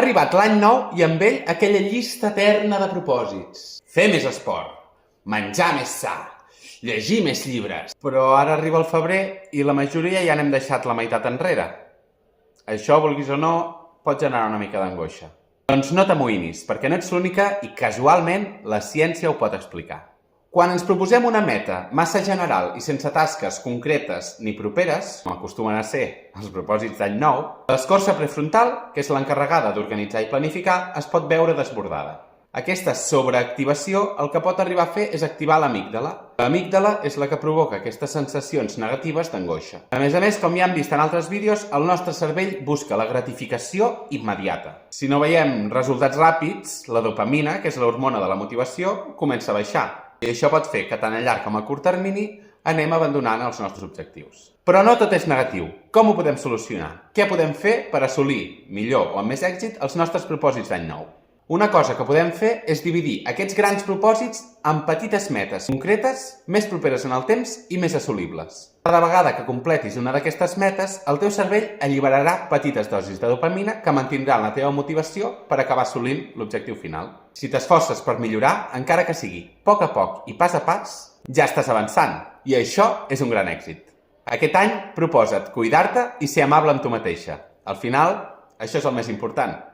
Ha arribat l'any nou i amb ell aquella llista eterna de propòsits. Fer més esport, menjar més sa, llegir més llibres. Però ara arriba el febrer i la majoria ja n'hem deixat la meitat enrere. Això, vulguis o no, pot generar una mica d'angoixa. Doncs no t'amoïnis, perquè no ets l'única i casualment la ciència ho pot explicar. Quan ens proposem una meta massa general i sense tasques concretes ni properes, com acostumen a ser els propòsits d'any nou, l'escorça prefrontal, que és l'encarregada d'organitzar i planificar, es pot veure desbordada. Aquesta sobreactivació el que pot arribar a fer és activar l'amígdala. L'amígdala és la que provoca aquestes sensacions negatives d'angoixa. A més, com ja hem vist en altres vídeos, el nostre cervell busca la gratificació immediata. Si no veiem resultats ràpids, la dopamina, que és l'hormona de la motivació, comença a baixar. I això pot fer que tant a llarg com a curt termini anem abandonant els nostres objectius. Però no tot és negatiu. Com ho podem solucionar? Què podem fer per assolir, millor o amb més èxit, els nostres propòsits d'any nou? Una cosa que podem fer és dividir aquests grans propòsits en petites metes concretes, més properes en el temps i més assolibles. Cada vegada que completis una d'aquestes metes, el teu cervell alliberarà petites dosis de dopamina que mantindran la teva motivació per acabar assolint l'objectiu final. Si t'esforces per millorar, encara que sigui a poc i pas a pas, ja estàs avançant, i això és un gran èxit. Aquest any proposa't cuidar-te i ser amable amb tu mateixa. Al final, això és el més important.